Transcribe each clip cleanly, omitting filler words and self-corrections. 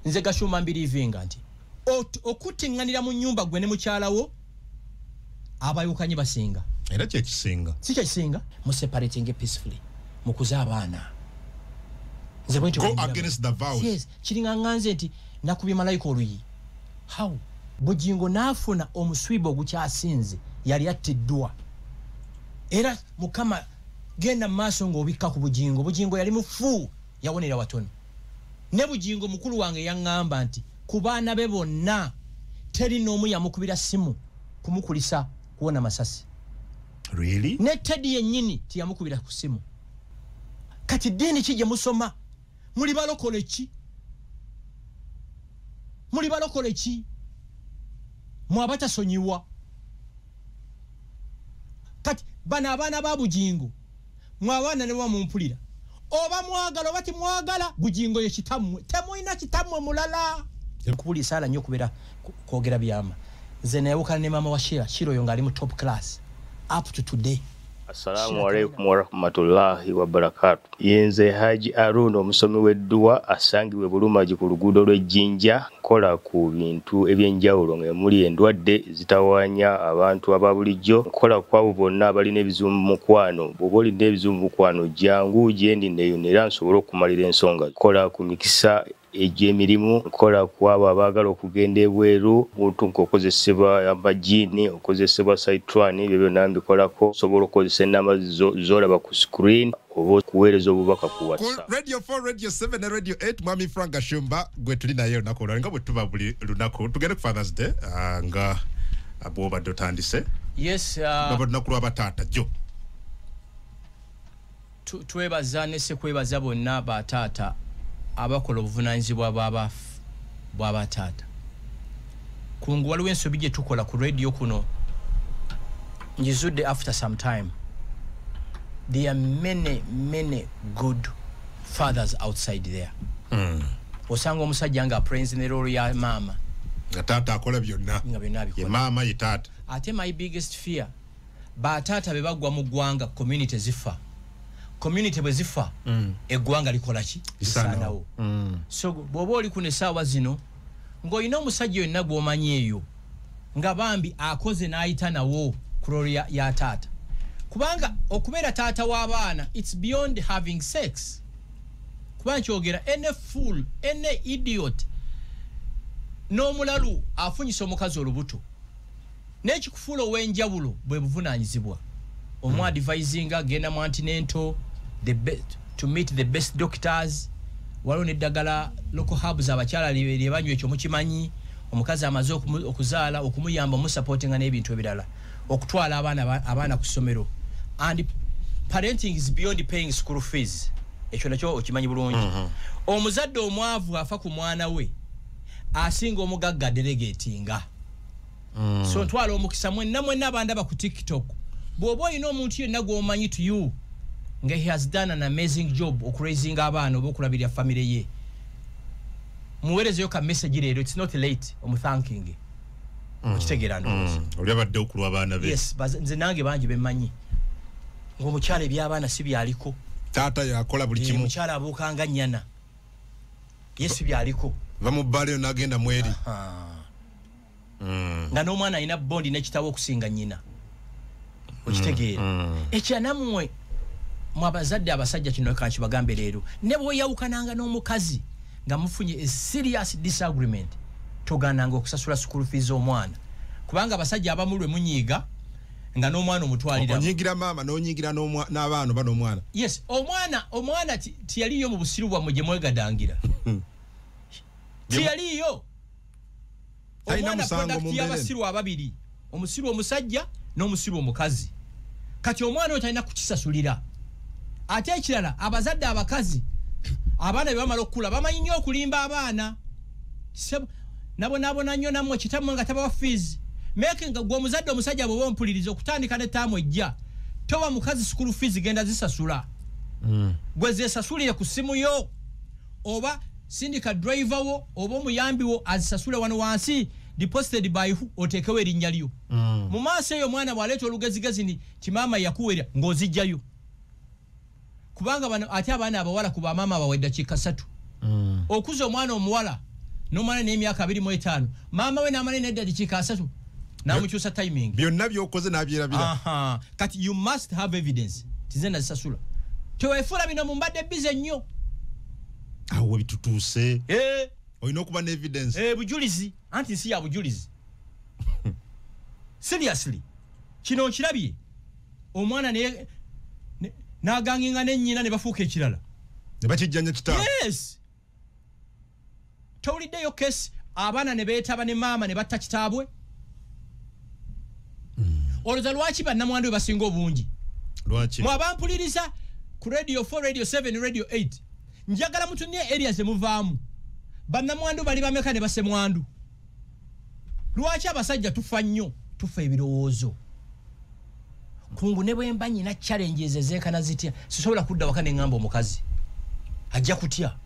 nze Gashumba mbirivinga nti okutinganira mu nyumba gwe ne mukyalawo abayukanye basinga era kye kisinga si kye kisinga mu separating peacefully mukuza abaana nze bwenti go against the vows yes kiringa nganze nti nakubye malayika oluyi how Bugingo nafuna omuswibo gukyasinze yali attiddwa era mukama genda maaso ng'obikka ku Bugingo yali mufu yawonera watono ne Bugingo mukulu wange yaŋŋamba nti ku baana be bonna teri n'omu yamukubira simu kumukulisa kuwona masasi really ne Teddy yennyini tiyamukubira ku simu kati dini kije musoma muli balokole ki mwabatasonyiwa kati bana abaana ba Bugingo mwabaana ne bamumpulira oba mwagala bati mwagala Bugingo ye kitammwe temuina kitammwe mulala kubuli sala nnyo kubera kwogera byama nze nayewukana ne mama wa Shiro yo ngali mu top class up to today. Assalamu alaikum wa rahmatullahi wa barakatuh. Yenze Haji Arun omusomi w'edduwa asangiwe Bulumaji ku luguudo lw'Ejjinja kola ku bintu ebyenjawulo ng'emuli endwadde zitawaanya abantu ababulijjo kola kwabo bonna abalina ebizibu mu mukwano bw'oba olina ebizibu mu mukwano jangu gyendi neeyonera nsobole okumalira ensonga kola ku mikisa egy'emirimu kola kwabo abaagala okugenda ebweru muntu nk'okozesebwa amajini okozesebwa saitwani ebyo byonna mbikolako sobola okozesa ennamba z'olaba ku screen oba okuweereza obubaka ku WhatsApp. Radio 4, Radio 7 ne Radio 8 mwami Frank Gashumba gwe tuli naye olunaku olwo nga bwe tuba buli lunaku tugende ku Father's Day nga bw'obadde otandise. Yes. Nga olunaku lw'abataata jo. Twebaza ne sekwebaza bonna bataata abakola obuvunaanyizibwa bw'abataata. Kungu waliwo ensobi gye tukola ku radio kuno njizudde after some time. There are many good fathers outside there. Osanga omusajja nga praise ne role ya mama. Nga taata akola byonna. Ye mama ye taata. Ate my biggest fear bataata be bagwa mu ggwanga community zifa. Community bwe zifa eggwanga likola ki lisanawo. So bw'oba oli ku essaawa zino ng'olina omusajja yenna gw'omanyi eyo nga bambi akoze n'ayita nawo ku role ya taata. Kubanga okubeera taata w'abaana it's beyond having sex. Kubanga kyogera any fool, any idiot n'omulalu afunyisa omukazi olubuto n'ekikufuula ow'enjawulo bwe buvunaanyizibwa omwadvisinga genda mu antinento to meet the best doctors waliwo n'eddagala local herbs abakyala lye banywa ekyo mukimanyi omukazi amaze okuzaala okumuyamba omusupportinga n'ebintu ebirala okutwala abaana ku ssomero and parenting is beyond paying school fees ekyo nakyo okimanyi bulungi omuzadde omwavu afa ku mwana we asinga omugagga delegatinga so ntwala omukisa mwenna abandaba ku TikTok bw'oba olina omuntu yenna gw'omanyi to you nga he has done an amazing job okuraisinga abaana oba okulabirira family ye muweerezeyo ka message leero it's not late omuthanking okitegeera ndowooza oli abadde okulwa abaana be yes nze nange bangi bemmanyi ng'omukyala eby'abaana si byaliko taata yakola buli kimu omukyala abuukanga nnyana yesu byaliko va mu bbala eyo n'agenda mweri nga n'omwana alina bondi n'ekitabo okusinga nnyina okitegeera ekyanammwe mu abazadde abasajja kino kankibagambe leero ne bw'oyawukananga n'omukazi nga mufunye a serious disagreement togaananga okusasula school fees omwana kubanga abasajja abamu lwe munyiiga nga n'omwana omutwalira onyigira maama n'onyigira n'abaana oba n'omwana yes omwana tiyaliyo mu busiru bwammwe gye mwegadangira tiyaliyo omwana product y'abasiru ababiri omusiru omusajja n'omusiru omukazi kati omwana oyo talina kukisasulira ate ekirala abazadde abakazi abaana bye bamala okukula bamanyi nnyo okulimba abaana nabonaabona nnyo nammwe kitammwe nga tabawa fees meke nga gwe omuzadde omusajja bw'oba ompuliriza okutandika ne taamu ejja toba mukazi school fees genda zisasula gwe zeesasulire ku ssimu yo oba sindika driver wo oba omuyambi wo azisasule wano wansi deposited by who oteekewo erinnya lyo mu maaso eyo omwana bw'aleeta olugezigezi ni kimaama yakuwerya ng'ozijjayo kubanga bano ate abaana abawala ku bamaama bawe eddakiika 3 okuza omwana omuwala nomala n'emyaka 25 maama we n'amala n'eddakiika 3 namukyusa timing byonna byokoze n'abyerabira kati you must have evidence tizenda zisasula teweefula bino mu mbadde bize nnyo awo bitutuuse olina okuba ne evidence bujulizi anti nsi ya bujulizi seriously kino nkirabye omwana n'aganginga n'ennyina ne bafuuka ekirala ne bakijjanya kitaawe yes towuliddeyo kesi abaana ne beetaba ne maama ne batta kitaabwe olowooza lwaki bannamwandu we basinga obungi lwaki mwabampuliriza ku radio 4 radio 7 radio 8 njagala mutunye areas zemuvaamu bannamwandu bali bameka ne basemwandu lwaki abasajja tufa nnyo tufa ebirowoozo kungu ne bwe mba nyina challenges ezeekana zitya sisobola kudda waka ne ŋŋamba omukazi ajja kutya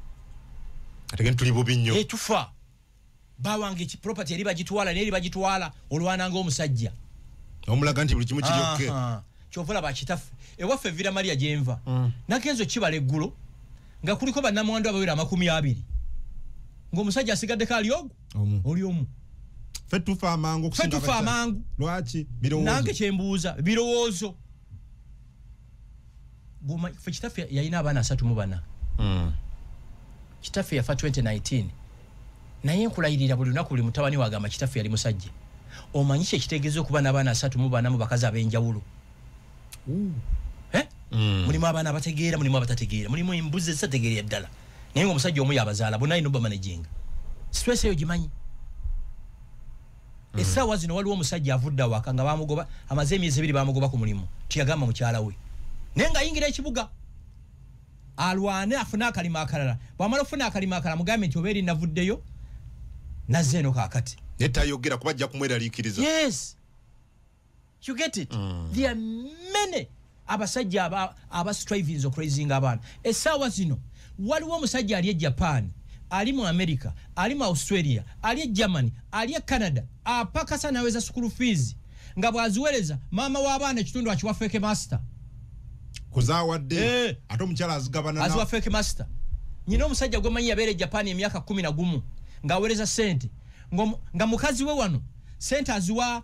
ate tuli bubi nnyo tufa bawange ki property eri bagitwala n'eri bagitwala olwananga omusajja omulaga nti buli kimu kiryokke kyovula bakitaffe ewaffe Villa Maria gyenva nakenzo kibala eggulo nga kuliko bannamwandu abawera 20 ng'omusajja asigaddeko ali ogwo oli omu ffe tufa amangu okusinga lwaki birowoozo nange kyembuuza birowoozo ffe kitaffe yalina abaana 34 kitaffe yafa 2019 naye nkulayirira buli lunaku buli mutabani wagamba kitaffe yali musajja omanyi kyekitegeeza okuba n'abaana 34 mu bakazi ab'enjawulo mulimu abaana abategeera mulimu abatategeera mulimu embuzi ezitategeera ddala naye ng'omusajja omu yabazaala bonna alina obamanaginga stress eyo gimanyi essaawa zino waliwo omusajja avudde awaka nga bamugoba amaze emyezi 2 bamugoba ku mulimu tiyagamba mukyala we naye ng'ayingira ekibuga alwane afune akalima akalala bw'amala okufuna akalima akalala mugambe nti oba eri navuddeyo nazze eno kaakati netayogera kuba ajja kumweraliikiriza yes you get it there are many abasajja aba strivings okuraising abaana essaawa zino waliwo omusajja ali e Japan ali mu America ali mu Australia ali e Germany ali e Canada apakasa naweza school fees nga bwaziwereza maama w'abaana ekitundu akiwa fake master kuzaawadde ate omukyala azigabana aziwa fake master nyina omusajja gwe manyi yabeera e Japan emyaka 11 ng'aweereza sente nga mukazi we wano sente aziwa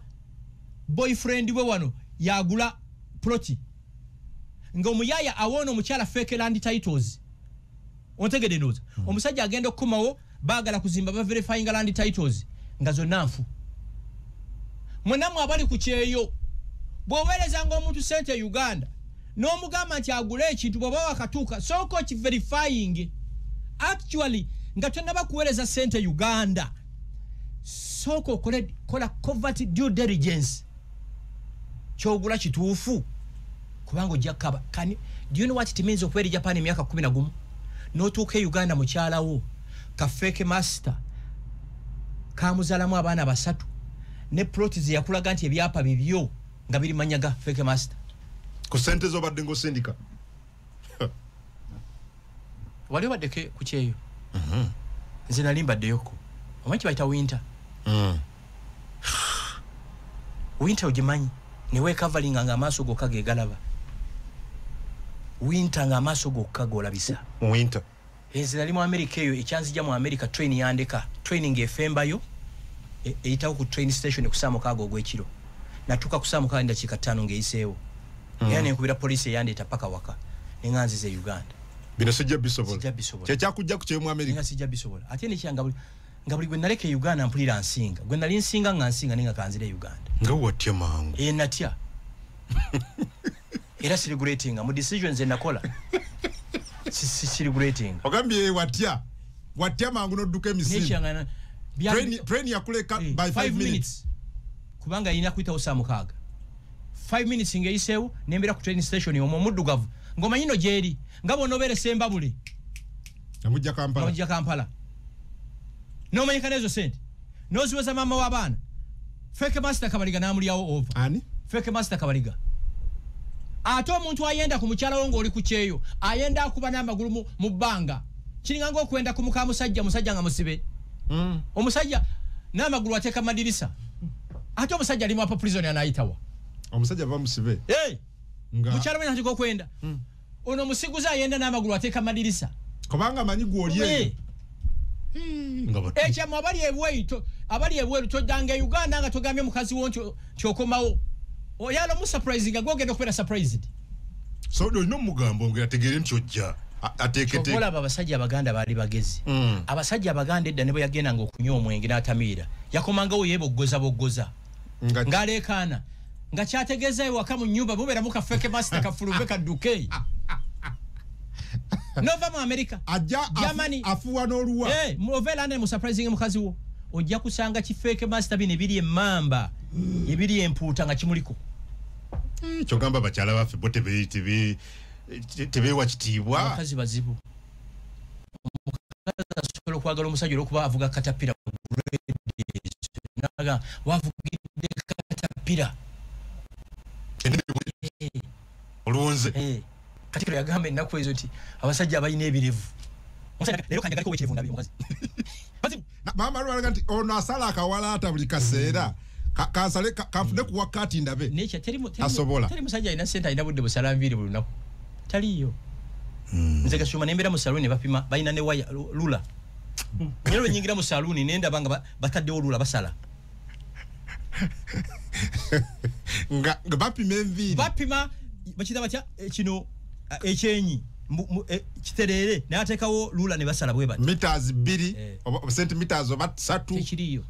boyfriend we wano yagula ploti ng'omuyaya awoona omukyala fake land titles ontegede ndoza omusajja agenda okukomawo baagala kuzimba ba verifying land titles nga zonna nfu mwenamu abali ku kyeyo bw'oweereza ng'omuntu sente Uganda n'omugamba nti agule ekintu bw'oba wakatuuka sooka okiverifying actually nga tonnaba kuweereza sente Uganda sooka kola covert due diligence kyogula kituufu kubanga ojja kaba do you know what it means okubeera Japan emyaka 11 n'otuuka e Uganda mukyalawo ka fake master kamuzaalamu abaana 3 ne ploti ze yakulaga nti ebyapa bibyo nga biri manyaga fake master ku sente z'obadde ng'osindika wali obaddeko ku kyeyo nze nali mbaddeyoko omanyi kibayita winter winter ogimanyi newe coveringa nga amaaso gokka gegalaba winter nga amaaso gokka golabisa winter nze nali mu America eyo ekyanzija mu America train yandeka training efembayo eyitawo ku train station ku saa 6 ogw'ekiro natuuka ku saa 6 ndakiika 5 ng'eyiseewo era nenkubira poliisi eyandeeta paka waka neŋŋanziza e Uganda bino sijja bisobola kyekyakujja ku kyeyo mu America nga sijja bisobola ate nekyanga nga buli gwe naleka e Uganda mpulira nsinga gwe nali nsinga nga nsinga nenga kanzira e Uganda nga watya mangu natya era sirigulatinga mu decisions enakola sirigulating ogambye watya mangu n'odduka emisinde train yakuleka by 5 minutes kubanga yina kuyitawo saa 6 5 minutes ng'eyiseewo nembera ku train station omwo omuddugavu ng'omanyino gyeri nga bw'onoobeera Sembabule namujja Kampala n'omanyika n'ezo sente n'oziweza maama w'abaana fake master Kabaliga n'amulyawo over ani fake master Kabaliga ate omuntu ayenda ku mukyala wo ng'oli ku kyeyo ayenda akuba n'amagulu mu bbanga kiringa ng'okwenda ku muka musajja nga musibe omusajja n'amagulu ateeka madirisa ate omusajja ali mu apa prison anayitawa omusajja ava musibe mukyala we nateka okwenda ono omusiguzi ayenda n'amagulu ateeka madirisa kubanga amanyi gw'oli eyo Ekyama abali ebweru tojanga Uganda nga togambye mukazi wo kyokomawo oyalo mu surprising agogenda okubera surprised so no mugambo ngategere ntyojja atekete okola abasajja abaganda bali bagezi abasajja abaganda edda nebo yagenda ngo okunywa omwenge n'atamira yakomanga wo yeboggoza ngalekana nga kyategeza ewaka mu nyumba bubera muka feke master kafulumbe kaduke Nova mu America Germany afuwa n'oluwa movela ne mu surprising mukazi wo ojja kusanga kifeke master bine biri emamba ebiri empuuta nga kimuliko kyogamba bakyala baffe bo tebeewa kitiibwa abakazi bazibu omukazi asobola okwagala omusajja olwokuba avuga katapira naga wavugidde katapira olunze katikiro yagamba ennaku ezo nti abasajja abalina ebirevu lero kanjagaliko wekirevu ndabye mukazi mama lwalaga nti ono asala akawalaata buli kaseera kansale kanfune ku wakati ndabe asobola teri musajja alina sente alina budde busala nviiri buli lunaku taliyo nze gasuma nembera mu saluni bapima balina ne waya lula nyero nyingira mu saluni nenda banga bataddewo lula basala nga bapima enviiri bapima bakita batya kino ekyenyi kiterere n'ateekawo lula ne basala bwe bati meters 2 centimeters oba 3 tekiriyo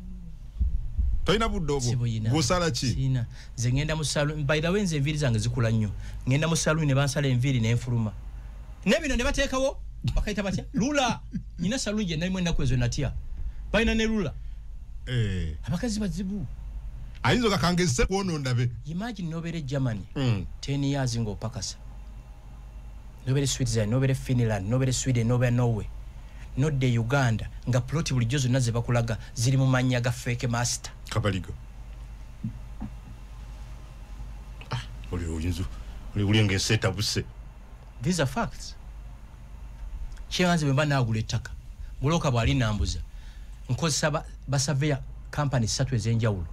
toyina budde obwo gusala ki sina nze ngenda mu saluni by the way nze enviiri zange zikula nnyo ngenda mu saluni ne bansala enviiri n'enfuluma nebino ne bateekawo bakayita batya lula nyina saluni gye nalimu ennaku ezo natya balina ne lula abakazi bazibu ayinza kakangezese kuono ndabe imagine nobere Germany 10 years ng'opakasa nobere Switzerland nobere Finland nobere Sweden nobere Norway nodde Uganda nga ploti bulijjo zonna ze bakulaga ziri mu mannya ga fake master kabaligo oli ngeseta buse these are facts kyanze bwe banagula ettaka buloka bwali nambuza nkozesa basaveya company 3 ez'enjawulo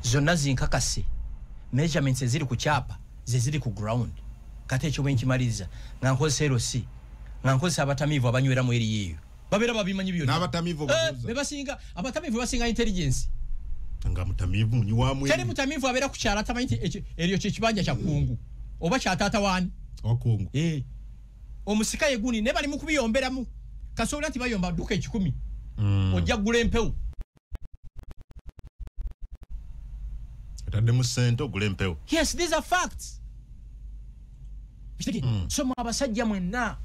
zonna zinkakase measurements eziri ku kyapa zeziri ku ground kate ekyo bwenkimaliza nga nkozesa LC nga nkozesa abatamiivu abanywera mu eri yeeyo babeera babimanyi byonna n'abatamiivu bebasinga abatamiivu basinga intelligence nga mutamiivu munyiwamu teri mutamiivu abeera ku kyala tamanyi eryo kyekibanja kya kungu oba kyataata wani wakungu omusika yeguni ne bali mu kubiyomberamu kasobola nti bayomba dduka 10 ojja kugula empewo atadde mu ssente ogula empewo yes these are facts so mu abasajja mwenna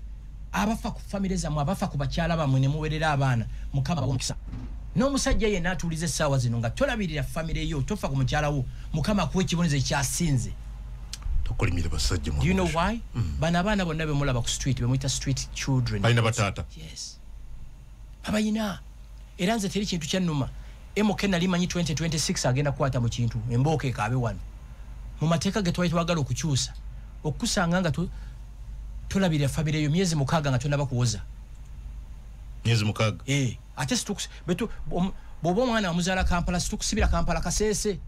abafa ku famire zammwe abafa ku bakyala bamwe ne muwerera abaana mukama omukisa n'omusajja yenna atuuliza essaawa zino nga tolabirira famire yo tofa ku mukyala wo mukama akuwa ekibonero ekyasinze tokolimire basajja do you know why bano abaana bonna bemulaba ku street bemuyita street children balina bataata yes abayina era nze teri kintu kyannuma emoke nali manyi 2026 agenda kukwata mu kintu embooka ekaabe wano mu mateeka ge twali twagala okukyusa okusanga nga tolabirira famire yo myezi 6 nga tonaba kuwoza myezi 6 ate betu bw'oba omwana wamuzaala Kampala situkusibira Kampala Kasese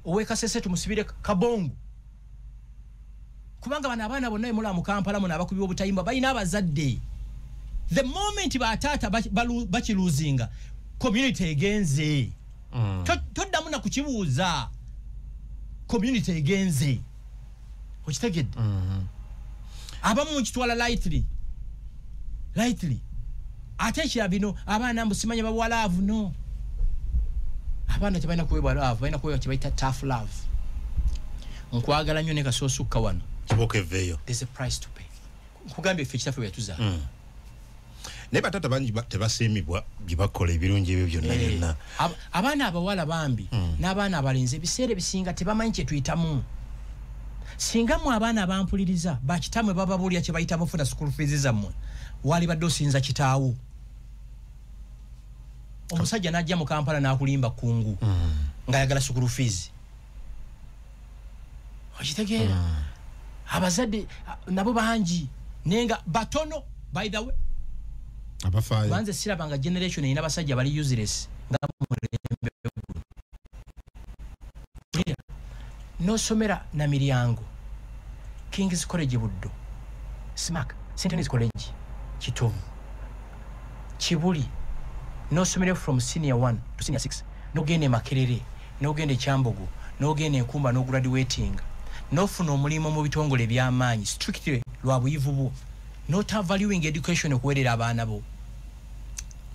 owe Kasese tumusibire Kabongo kubanga bano abaana bonna bemula mu Kampala muno abakubi obutayimba balina abazadde the moment bataata bakiluzinga community egenze toddamu na kukibuuza community egenze okitegedde abamu nkitwala lightly ate ekira bino abaana mbusimanya bawalaavu no abaana tebalina kuwebwa laavu balina kuwebwa kyebayita tough love nkwagala nnyo ne kasoosukka wano kibokeveeyo there's a price to pay nkugambye ffe kitaffe bwe yatuza naye bataata bangi tebasiimibwa bye bakola ebirungi ebyo byonna byonna abaana abawala bambi n'abaana abalenzi ebiseera ebisinga tebamanyi kye tuyitamu singa mu abaana abampuliriza bakitamwe bababuulira kye bayita mufuna school fees zammwe wali badde osinza kitaawo omusajja n'ajja mu Kampala n'akulimba kungu ng'ayagala school fees okitegeera abazadde nabo bangi nenga batono by the way abafaayo banze sirabanga generation erina abasajja bali useless nga mulembe nosomera na Miryango King's College Buddo Smack St. Anne's College Kitovu Kibuli n'osomera from senior 1 to senior 6 n'ogenda Makerere n'ogenda Kyambogo n'ogenda Nkumba n'ograduating n'ofuna omulimu mu bitongole by'amaanyi strictly lwa buyivu bwo not valuing education okuwerera abaana bo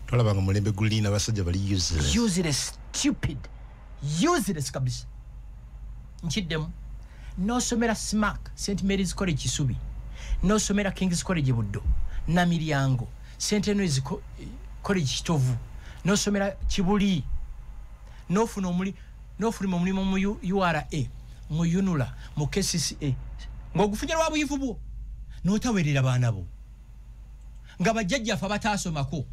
tolabanga mulembe gulina basajja bali useless stupid useless kabisa nchiddemu n'osomera SMAC St Mary's College Kisubi n'osomera King's College Buddo na Miryango St Louis College Kitovu n'osomera Kibuli n'ofuna omulimu mu URA mu Unula mu KCCA ng'ogufunira wa buyivu bwo n'otawerera abaana bo nga bajjajjaffe bataasomako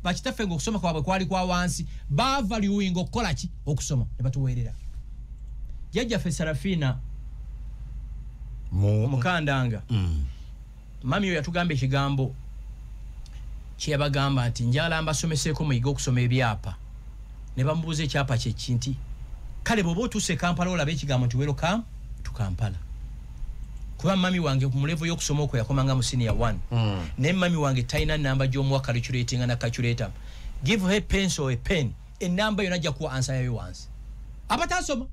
bakitaffe ng'okusoma kwabwe kwali kwa wansi bavaluing okukola ki okusoma ne batuweerera jjajjaffe Sarafina Mukandanga mami yatugamba ekigambo kyebagamba nti njala mbasomeseeko muyiga okusoma ebyapa ne bamubuuza ekyapa kye kinti kale bw'oba otuuse Kampala olaba ekigambo nti welcome to Kampala kuba mami wange ku mulevo y'okusoma okwo yakomanga mu senior 1 ne mami wange talina namba gy'omuwa calculating na calculator give her pencil or a pen enamba yonna ajja kuwa answer yayo wansi abatasoma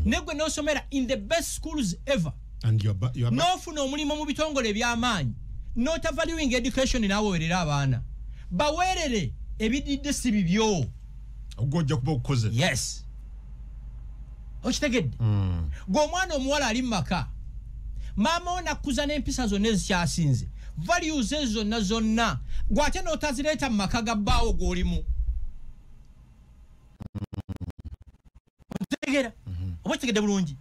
negwe n'osomera in the best schools ever and n'ofuna omulimu mu bitongole by'amaanyi not valuing education n'awowerera abaana baweerere ebididde si bibyo ogojja kuba okukoze yes okitegedde gw'omwana omuwala ali mu maka maama we nakkuza n'empisa zonna ezikyasinze values ezo zonna gw'ate n'otazireeta mu maka ga bbaawo gw'olimu otegera oba okitegedde bulungi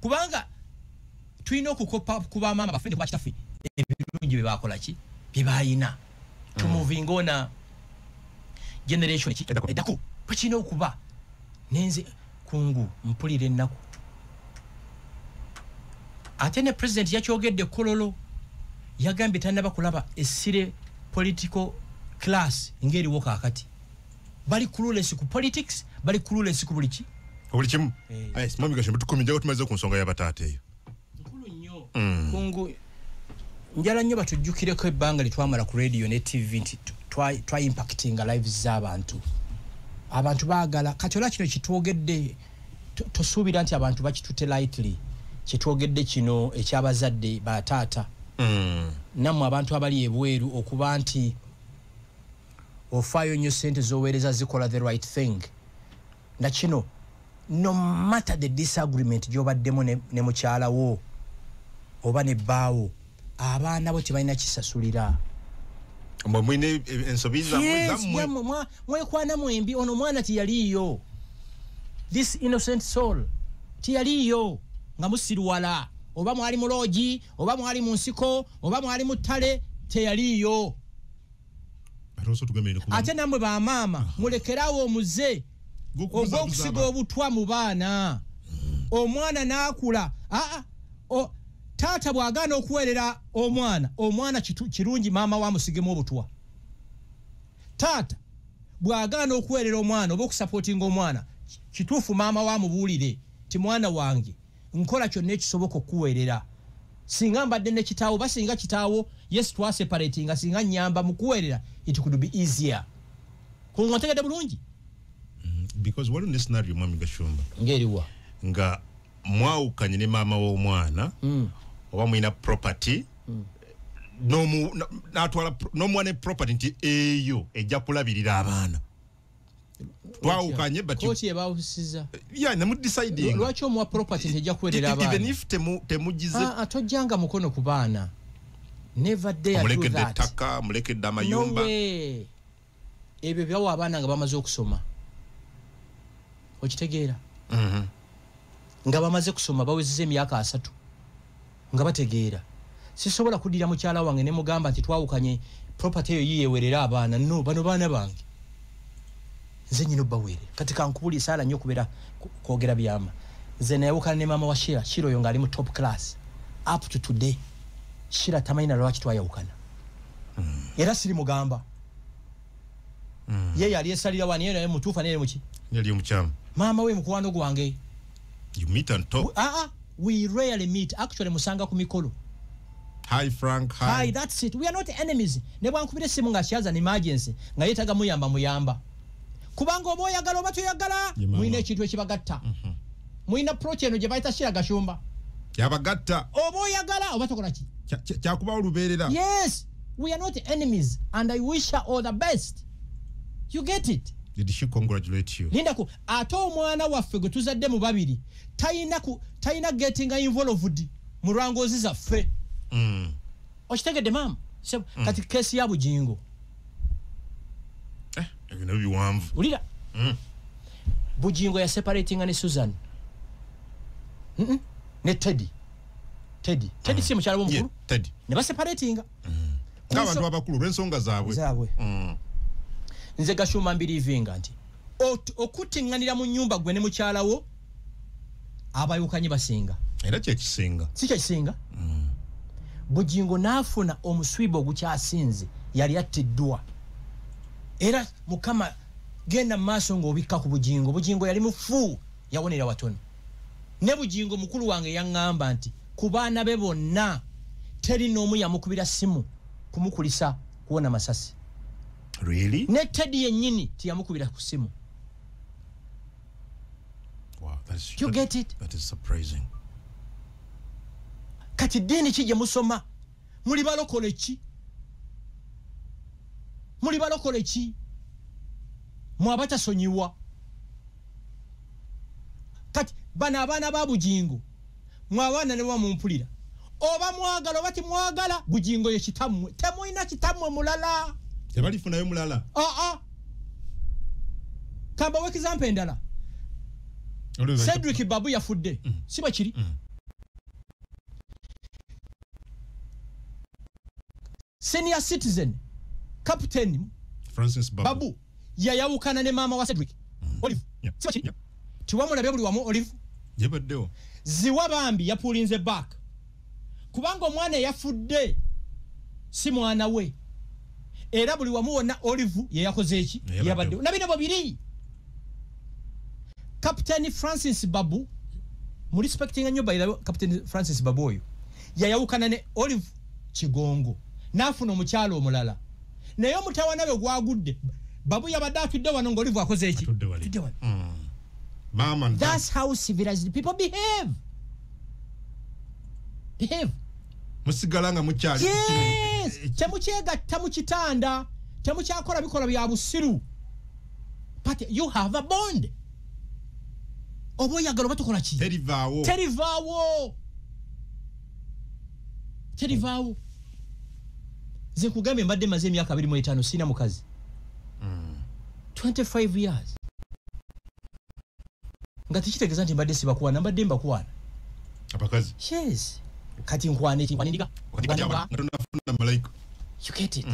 kubanga tulina okukopa ku bamaama baffe ne kuba kitaffe ebirungi bye baakola ki bye baayina tumuvinga ona generation eddako bwekirina okuba nenze kungu mpulira ennaku ate ne president yakyogedde Kololo yagambye tannaba kulaba essire political class ng'eriwo kaakati bali clueless ku politics bali clueless ku buli kimu mami Gashemba tukumi njago tumaze ku nsonga y'abataata eyo nkulu nnyo kungu njala nnyo batujjukireko ebbanga litwamala ku radio ne TV nti try impacting lives z'abantu abantu baagala kati ola kino kitwogedde tosuubira nti abantu bakitute lightly kitwogedde kino ekyabazadde bataata nammwe abantu abali ebweru okuba nti ofaayo nnyo ssente z'oweereza zikola the right thing na kino no matter the disagreement gy'obaddemu ne mukyala wo oba ne bbaawo abaana bo tebalina kisasulira mwine ensobi zammwe mwekwana mwembi ono mwana tiyaliiyo this innocent soul tiyaliiyo nga musirwala oba mwali mu loogi oba mwali mu nsiko oba mwali mu ttale teyaliiyo ate nammwe bamaama mulekerawo omuze ogw'okusiga obutwa mu baana omwana n'akula taata bw'agaana okuweerera omwana kirungi maama wamusigemu obutwa taata bw'agaana okuweerera omwana oba okusapootinga omwana kituufu maama wamubuulire ti mwana wange nkola kyonna ekisoboka okuweerera singa mbadde ne kitaawo basinga kitaawo yes twaseparatinga singa nyamba mu kuweerera it could be easier kunga ntegedde bulungi because wali ne scenario mwami Gashumba ngeriwa nga mwawukanye ne maama w'omwana oba mwina property n'omwana property nti eyo ejja kulabirira abaana twawukanye but kooti ebawusiza nemudeciding lwaki omuwa property ntejja kuweerera abaana even if temugize tojjanga mukono ku baana never dare do that mulekedde ettaka mulekedde amayumba ebyo byawa abaana nga bamaze okusoma okitegeera nga bamaze kusoma bawezeza emyaka 3 nga bategeera sisobola kudira mukyala wange ne mugamba nti twawukanye property eyo yiyewerera abaana no bano baana bange nze nyino baweere kati kankubuli sala nnyo kubeera kwogera byama nze nayawukana ne maama wa Shiro yo ng'ali mu top class up to today Shira tamanyi na lwaki twayawukana era siri mugamba ye yali esalira wani yeye mutuufa nere muki yali omukyama maama we mukwano gwange you meet and talk we rarely meet actually musanga ku mikolo Hi Frank, hi. Hi, that's it. We are not enemies. Ne bankubira simu nga kyaza ni emergency nga yetaga muyamba. Kubanga obo oyagala oba toyagala muine ekintu ekibagatta. Muine approach eno gye bayita Shira Gashumba. Yabagatta. Obo oyagala oba tokola ki? Kyakuba olubeerera. Yes, we are not enemies and I wish her all the best. You get it? Did she congratulate you? Linda ku ato omwana waffe gwe tuzadde mu babiri tayina getting involved mu lwangozi zaffe. Okitegedde maama? Kati kesi ya Bujingo. Ebino biwanvu. Ulira. Bujingo ya separating ne Susan. Ne Teddy si mukyala w'omukulu. Yeah, Teddy. Ne ba separating. Ng'abantu abakulu lw'ensonga zaabwe. Nze Gashumba mbirivinga nti okuttinganira mu nnyumba gwe ne mukyala wo abayukanyi basinga. Era kyekisinga. Si kyekisinga. Bujingo naafuna omuswibo ogukyasinze yali attiddwa. Era Mukama genda maaso ng'obikka ku Bujingo yali mufu yawonera watono. Ne Bujingo mukulu wange yaŋŋamba nti ku baana be bonna teri n'omu yamukubira simu kumukulisa kuwona masasi. Really? Ne Teddy yennyini tiyamukubira ku simu. Wow, you get it? That is surprising. Kati dini ki gye musoma? Muli balokole ki? Mu abatasonyiwa. Kati bana abaana ba Bujingo mu abaana ne bamumpulira. Oba mwagala oba timwagala Bujingo ye kitammwe. Temuyina kitammwe mulala. Tebalifunayo mulala. Kamba wekizampa endala. Cedric Babu yafudde. Siba kiri. Senior citizen Captain Francis Babu yayawukana ne mama wa Cedric. Olive. Siba kiri. Tiwamulabye buli wamu Olive. Yebaddewo. Ziwa bambi yapulinze back. Kubanga omwana yafudde si mwana we. Era buli wamu wonna Olive ye yakoze eki? Yabaddewo. Nabino babiri. Captain Francis Babu mu respecting nnyo by the Captain Francis Babu oyo yayawukana ne Olive Kigongo n'afuna omukyalo omulala naye omutawana we gwagudde Babu yabadde atudde wano ng'Olive akoze eki? Atudde wano. Mama, that's how civilized people behave. Musigala nga mukyali. Yes. Temukyegatta mu kitanda. Temukyakola bikola bya busiru. But you have a bond. Obo oyagala batukola ki? Terivaawo. Ze kugambye mbadde maze emyaka 25 sina mukazi. 25 years. Nga tikitegeeza nti mbadde sibakwana, mbadde mbakwana. Abakazi. Yes. Kati nkwane ndiga. You get it?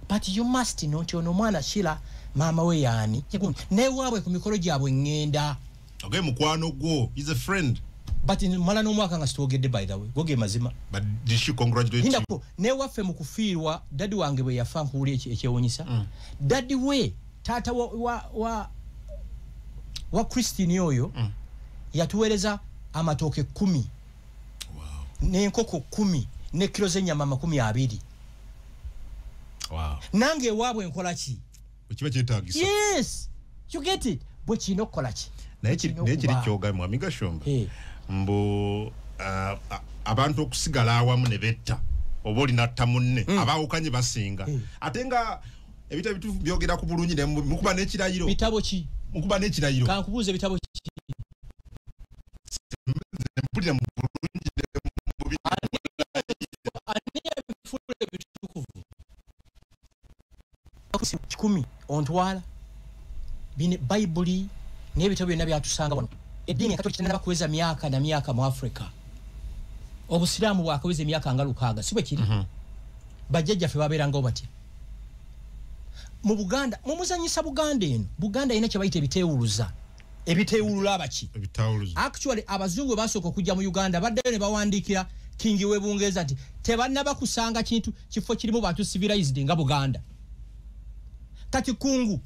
But you must know nti ono mwana Shira mama we yani. Ne waabwe ku mikolo gyabwe ngenda. Okay, mukwano gwo is a friend. But in mala no mwaka nga sitwogedde by the way. Goge mazima. But did she congratulate you? Ndako ne waffe mu kufiirwa daddy wange bwe yafa nkuuli ekyewunyisa. Daddy we tata wa Christine oyo yatuweereza amatooke 10. Wow. N'enkoko 10 ne kilo z'ennyama 20. Wow. Nange waabwe nkola ki? Ekiba kyetaagisa. Yes. You get it? Bwe kino kola ki? Naye kiri kyoga Mwami Gashumba. Mbu abantu okusigala awamu ne betta oba olinatta munne abaawukanye basinga. Ate nga ebitabo bituufu byogera ku bulungi ne mukuba n'ekirayiro. Bitabo ki? Mukuba n'ekirayiro. Kankubuuze bitabo ki? Mpulira mu bulungi mu kikumi ontwala bine Bible n'ebitabo byonna byatusanga wano. Eddiini Katolika tennaba kuweza myaka na myaka mu Africa. Obusiraamu bwakaweza emyaka nga 6 si bwe kiri. Bajjajjaffe babeerangawo batya. Mu Buganda mumuzanyisa Buganda eno. Buganda ina kye bayita ebiteewuluza. Ebiteewulula abaki? Actually abazungu basooka okujja mu Uganda baddeyo ne bawandiikira Kingi w'Ebungereza nti tebannaba kusanga kintu kifo kirimu bantu civilized nga Buganda. Kati kungu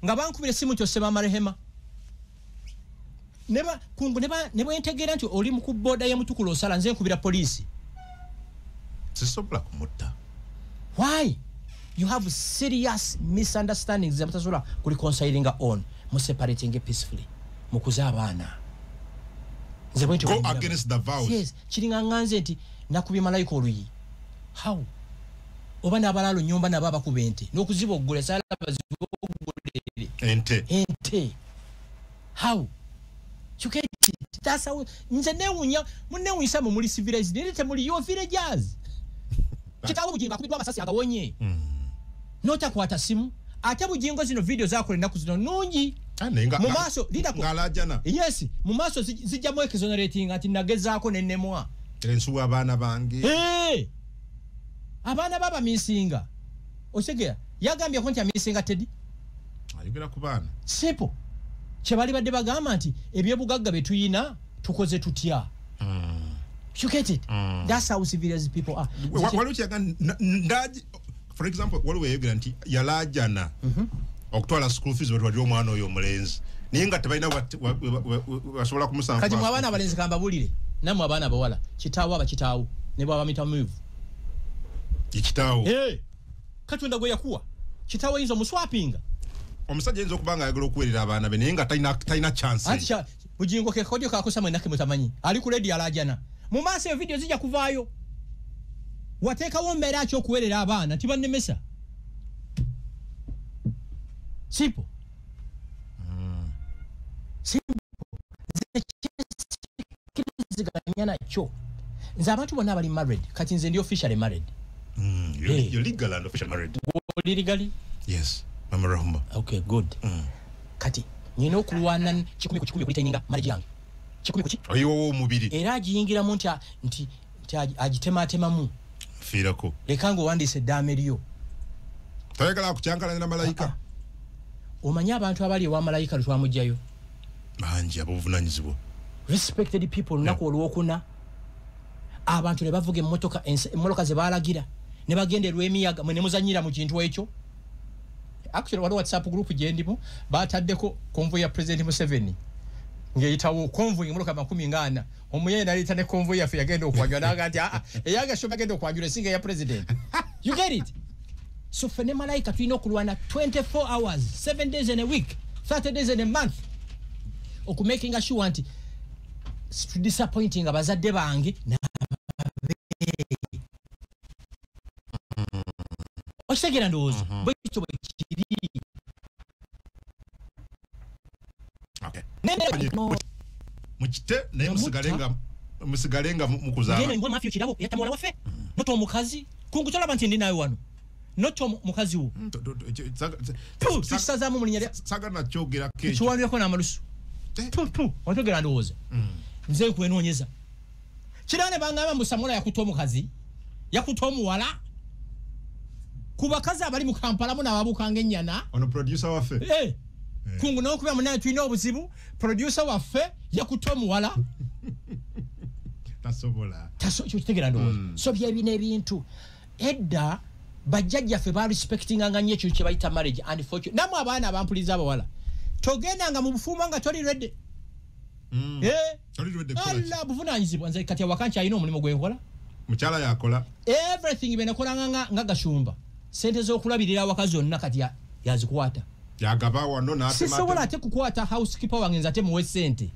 nga bankubira simu kyosema marehema. Neba kungu neba entegeera nti oli mu kuboda ya mutukula osala nze nkubira poliisi. sisobola kumutta. Why? You have serious misunderstandings za mutasobola kuli reconciling on mu separating peacefully mukuza abana. Go against the vows. Yes, chiringa nganze nti nakubye malayika oluyi. How? Oba nabalalo nyumba na baba kubente n'okuziba ogule sala bazibo ogule ente. How? You get it. That's how nze newunya munewunyisa mu muli civilized nite muli your villagers. Chitawo bujinga kubitwa amasasi agawonye. Nota kwata simu ate bujingo zino video zako lendaku zino nungi. Mu maso linda ko ngalajana. Yes, mu maso zijja mu exonerating ati nagezaako nennemwa. Ensuwa abana bange. Abana baba misinga. Osegea yagambye ko nti amisinga Teddy. Ayogera ku baana. Simple. Chebali badde bagamba nti ebyebugagga betuyina tukoze tutya. You get it? That's how civilized people are. For example, what we guarantee yalajana okutwala school fees wali omwana oyo omulenzi. Niye nga tebalina wasobola kumusanfa. Kati mu abaana abalenzi kamba bulire. Namwe abaana abawala kitaawo abakitaawo ne baba mita move. Kitaawo. Katonda gwe yakuwa. Kitaawo yinzo muswapinga. Omusajja yinzo kubanga ayagala okuwerera abaana be naye nga talina chance. Acha bujingo ke kodyo kakosa mwe nake mutamanyi. Ali ku ready alajana. Mu maaso ya video zijja kuvaayo. Wateka wombera acho okuwerera abaana tibannemesa. Simple. Simple. Ziganyana cho. Nze abantu bonna bali married. Kati nze ndi officially married. You're legal and officially married. Legally? Yes. Mama Rahuma. Okay, good. Kati nyina okulwana kikumi ku kikumi kuliteninga marriage yange. Kikumi ku ki? Oyo mubiri. Era agiyingira mu nti agitematemamu. Firako. Lekango wandise dame liyo. Tayagala kuchankala na malayika. Omanya abantu abali wa malayika lutwamujjayo. Banji abuvunanyizibwa. Respected people nako olwokuna. Abantu ne bavuga emmotoka ze balagira. Ne bagende lw'emiyaga mwe ne muzanyira mu kintu ekyo. Actually waliwo WhatsApp group gyendimu bataddeko convoy ya President Museveni. Ngeyitawo convoy emmotoka 40 omuyeye nalita ne convoy yafe yagenda okwanywa naga ati eyaga shoba yagenda okwanywa singa ya president. You get it? So fene malaika tulina okulwana 24 hours 7 days in a week 30 days in a month okumaking sure anti disappointing abazadde bange na osegera ndozo bwekyo bwekiri. Okay. Muchite naye musigalenga mukuzaba. Ngene ngoma afyo kirabo yatamwala wafe. Noto omukazi kungutola banti ndi nayo wano. Noto mukazi wo. Tusaza mu mulinya saga na chogera kecho. Kiwandu yako na malusu. Watogera ndoza. Nze nkwenonyeza. Kirane bangaba musamula yakuto omukazi. Yakuto omuwala. Kubakaza abali mu Kampala mu nababukanga ennyana. Ono producer wafe. Kungu no kuba munaye twina obuzibu producer waffe yakuto omuwala. Tasobola. Kitegera ndoza. So byebine ebintu edda bajjajja ffe ba respecting anganye ekyo kye bayita marriage and fortune. Namwe abaana abampuliza abawala. Togenda nga mu bufuma nga toli ready. Toli ready. Allah buvunanyizibwa nze kati wakancha ayina omulimu gwenkola. Muchala yakola. Everything benakola nga gashumba. Sente z'okulabirira wakazi onna kati yazikwata. Yagaba wano na atema. Sisobola ate kukwata housekeeper wange nzate muwe sente.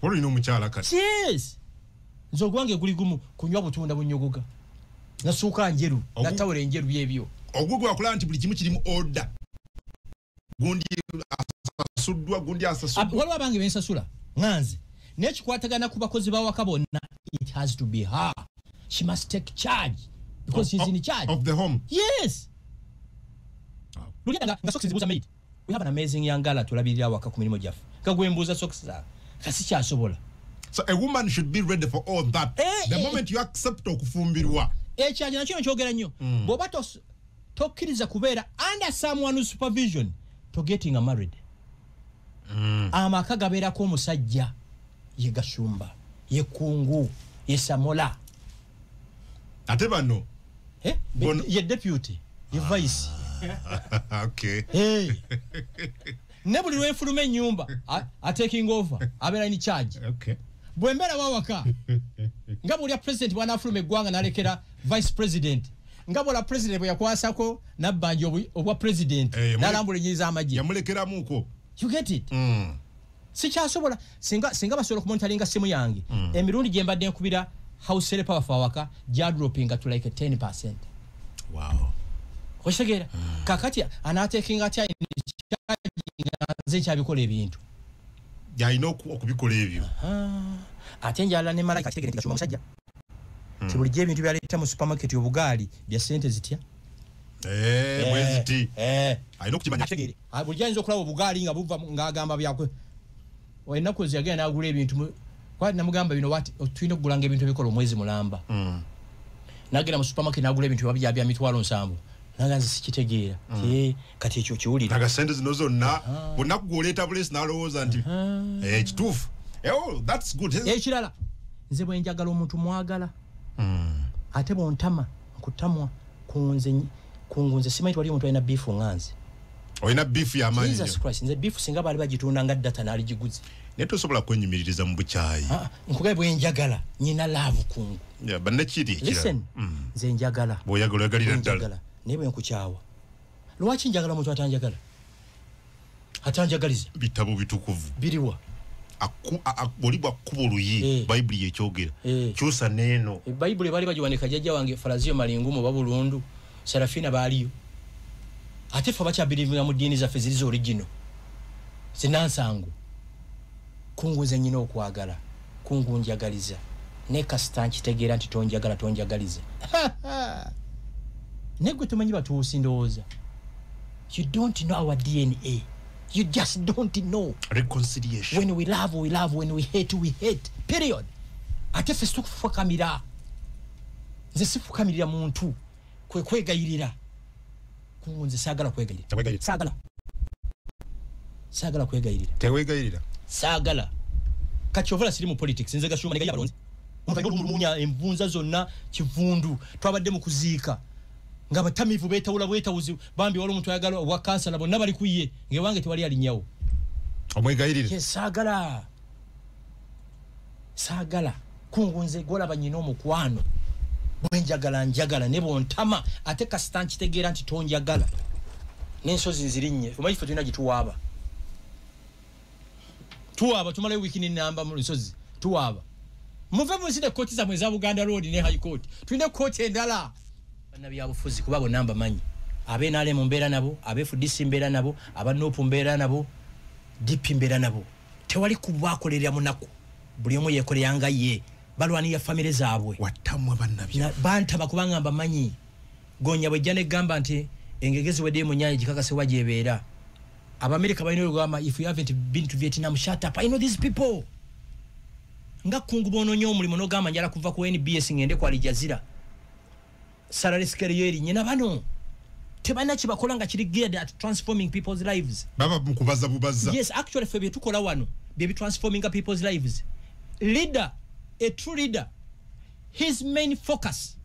Kwoli no muchala kati. Yes. Nzo gwange guli gumu kunywa butunda bunyogoga. Nasuka njeru, natawole njeru byebyo. Ogugu akola nti buli kimu kirimu order. Gundi asudwa gundi asasudwa. Waliwo abange bensasula nganze. Nekikwatagana ku bakozi ba wakabona it has to be her. She must take charge because she's in charge of the home. Yes. Lugenda nga socks zibuza maid. We have an amazing young girl tulabirira waka ku milimo jaffe. Kagwembuza socks za. Kasi kyasobola. So a woman should be ready for all that. The moment you accept okufumbirwa. Ekyaje nakyo nkyogera nnyo. Bw'oba tokkiriza kubeera under someone's supervision to getting married. Amaka gabeerako omusajja ye gashumba ye kungu ye samola ate bano ye deputy ye vice. Okay. Ne buli lw'enfuluma ennyumba a taking over abeera in charge. Okay. Bw'embeera wawaka ngabo lya president bwana afulume gwanga nalekera vice president ngabo la president bwe yakwasako nabbanje obwa president nalambula nyiza amaji yamulekera muko you get it sikyasobola singa basobola kumonitalinga simu yange emirundi gye mbadde nkubira house power fawaka ja dropping to like 10%. Wow. Oshegera kakati anatekinga atya nze kyabikola ebintu yalina okubikola ebyo ate njala ne malaika kitegere kashuma musajja tibulijje ebintu byaleeta mu supermarket obugaali bya sente zitya mweziti alina okukimanya kitegere bulijja nzo okulaba obugaali nga buva ng'agamba byakwe ennaku ziyagenda n'agula ebintu kwati namugamba bino wati tulina okugulanga ebintu ebikola omwezi mulamba nagenda mu supermarket n'agula ebintu bya mitwalo 7 naganze sikitegeera kati ekyo kiwulira naga sente zino zonna bonna kugoleeta bulesi n'alowooza nti kituufu that's good ekirala nze bwe njagala omuntu mwagala ate bontama nkutamwa kungunze simanyi wali omuntu alina biifu nganze olina biifu y'amaanyi Jesus Christ nze biifu singa baali bagitunda nga data n'aligiguze naye tosobola kwenyimiririza mu bukyayi nkugaye bwe njagala nyina laavu kungu bannakiri ekirala nze njagala bw'oyagala oyagalira ddala naye bwe nkukyawa lwaki njagala omuntu atanjagaliza bitabo bitukuvu biriwa oli bwakkuba oluyi bayibuli yekyogera kyusa neeno bayibuli baali bagiwanika jjajja wange Falaziyo Malingumu babulundu Serafina baaliyo ate ffe bakyabirivinga mu ddiini zaffe zirizo origino zinansangu kunguze nyina okwagala kungunjagaliza ne kasita nkitegeera nti tonjagaliza negwe tumanyi batuusi ndowooza you don't know our DNA. You just don't know. Reconciliation. When we love, we love. When we hate, period. Ate fe stukufukamira. Nze sifukamirira muntu kwegayirira. Kunze sagala kwegayirira. Sagala kwegayirira. Tewegayirira. Sagala. Kachovola siri mu politics nze gashuma negaya balonzi. Munya emvunza zonna kivundu twabadde mu kuziika. Ngaba tamivu betawula bwetawuzi bambi wali omuntu ayagala wa kansala bonna bali kuye ngewange tewali alinyawo omwegayirira sagala kungunze gola banyina omukwano bwenjagala ne bontama ate kasita nkitegeera nti tonjagala n'ensozi nzirinnye fumanyi ffe tulina gituwaaba tumalayo wiikini namba mu nsozi tuwaaba muve mu zine kooti zammwe eza Buganda Road ne High Court tulina kooti endala bannabyabufuzi kuba bonna mbamanyi ab'NRM mbeera nabo ab'FDC mbeera nabo abanopu mbeera nabo DP mbeera nabo tewali kubakolerera munaku buli omu yekoleyanga ye balwanira famire zaabwe watamwe bannabya bantaba kubanga mbamanyi gonya bwejja negamba nti engegezi wedde munyanya gikakase wajebeera Abamerika balina olugamba if you haven't been to Vietnam shut up I know these people nga kungubono nyo omulimu n'ogamba njala kuva ku NBS ngende ku Al Jazeera salary scale yeri nyina bano tebana kibakola nga kiri geared at transforming people's lives baba mukubaza bubaza yes actually febe tukola wano be transforming people's lives leader a true leader his main focus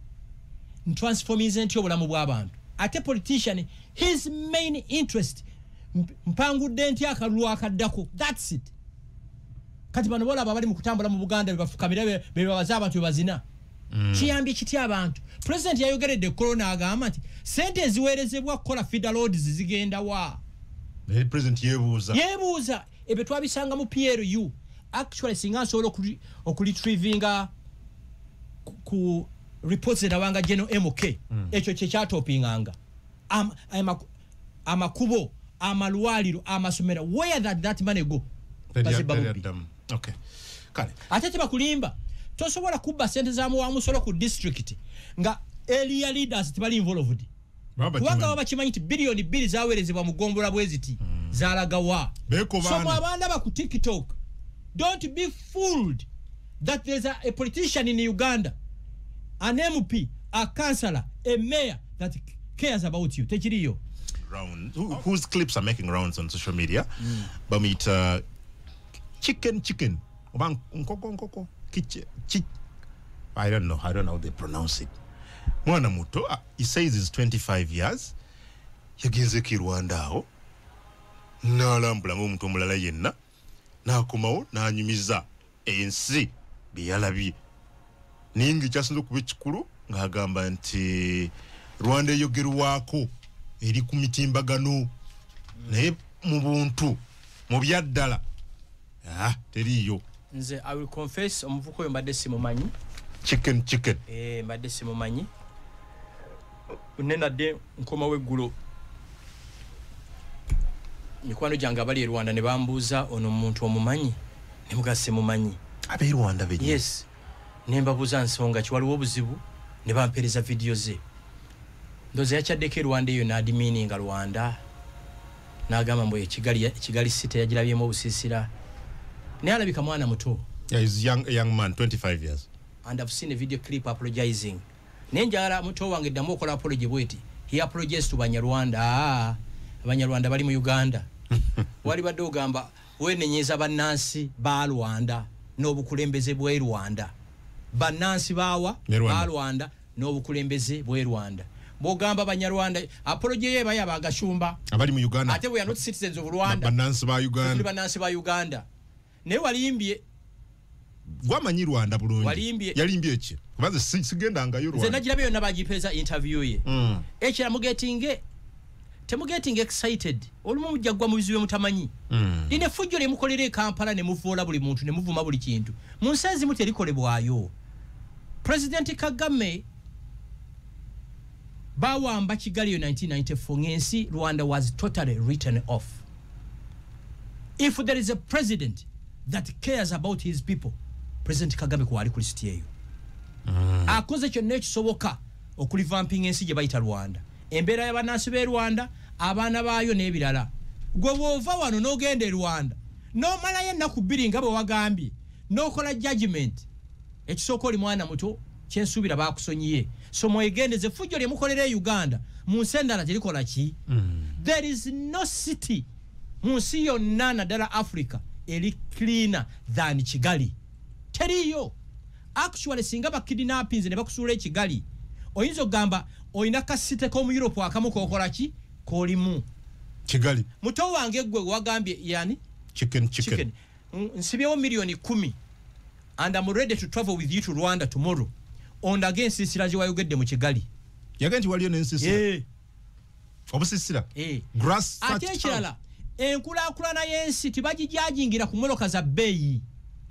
in transforming enti obulamu bw'abantu ate politician his main interest mpangudde enti akalulu akaddako that's it kati bano bola abali mu kutambula mu Buganda bebafukamira bebabaza abantu bebazina kiyambye kitya abantu president yayogeredde corona agamba nti sente eziweerezebwa kukola feeder roads zigenda wa president yebuuza ebe twabisanga mu PLU actually singa nsobola okuretrievinga ku reports zinawanga General MK ekyo kye kyatopinganga amakubo amalwaliro amasomero where that money go okay kale ate bakulimba tosobola kubba sente za mu wamusolo ku district nga area leaders tibali involved kubanga babakimanyi nti billion 2 zaweerezebwa mu gombola bweziti zalagawa so abanda ba ku TikTok don't be fooled that there's a politician in Uganda an MP a councillor a mayor that cares about you tekiriyo round whose clips are making rounds on social media bamit chicken oba nkoko I don't know how they pronounce it mwana muto he says he's 25 years yagenze ki Rwanda aho nalambula ng'omuntu omulala yenna nakomawo nanyumiza ensi byalabye ningi kyasinze kuba ekikulu ng'agamba nti Rwanda eyogerwako eri ku mitimbagano naye mu buntu mu byaddala teriyo. Nze I will confess omuvuko oyo mbadde simumanyi. Chicken. Mbadde simumanyi. Nenadde nkoma weggulo mikwano gyange abali e Rwanda ne bambuuza ono muntu omumanyi ne mugase mumanyi. Abe Rwanda benye. Yes. Ne mbabuuza nsonga ki waliwo obuzibu ne bampeereza video ze. Ndoze yachaddeko Rwanda eyo n'adimininga Rwanda. N'agamba mbu Kigali City yagirabyemu obusiisira. Ne alabika mwana muto. Yeah, he's a young man, 25 years. And I've seen a video clip apologizing. Nenjala muto wange ddamu okola apology bweti. He apologized to Banyarwanda. Abanyarwanda bali mu Uganda. Wali badde ogamba wenenyeza bannansi ba Rwanda n'obukulembeze bwe Rwanda. Bannansi bawa ba Rwanda n'obukulembeze bwe Rwanda. Bogamba Banyarwanda apology ye bayaba agashumba. Abali mu Uganda. Ate we are not citizens of Rwanda. Bannansi ba Uganda. Bannansi ba Uganda. Ne walimbye gwamanyi Rwanda bulungi. Walimbye. Yalimbye ki? Kubanze sigenda nga yo Rwanda. Nze najirabe yonna bagipeza interview ye. Ekira mugetinge temugetting excited. Olumu mujagwa mu bizibu mutamanyi. Ine fujjo le mukolere Kampala ne muvola buli muntu ne muvuma buli kintu. Munsenzi muti erikolebwayo. President Kagame bawamba Kigali 1994 ngensi Rwanda was totally written off. If there is a president that cares about his people, President Kagame kwali kulisitiyeyo. Akoze kyonna ekisoboka okulivampinga ensi gye bayita Rwanda. Embeera y'abannansi b'e Rwanda, abaana baayo n'ebirala. Gwe bw'ova wano n'ogenda e Rwanda, n'omalayo ennaku bbiri nga bwe wagambye, n'okola judgment. Ekisooka oli mwana muto, kyensuubira baakusonyiye. So mwegendeze fujjo lye mukolera e Uganda, mu nsi endala terikola ki? There is no city mu nsi yonna naddala Africa eri cleaner than Kigali. Teriyo. Actually singa bakidnappings ne bakusuula e Kigali, oyinza ogamba oyina kasite ko mu Europe akamu kokola ki kolimu Kigali. Muto wange gwe wagambye yani chicken. Nsibyewo milioni 10 and I'm ready to travel with you to Rwanda tomorrow. On again sisira je wayogedde mu Kigali. Yagenti waliyo n'ensisira. Obusisira. Grass ate ekirala enkulakulana y'ensi tibagijajingira ku mmotoka za bbeeyi.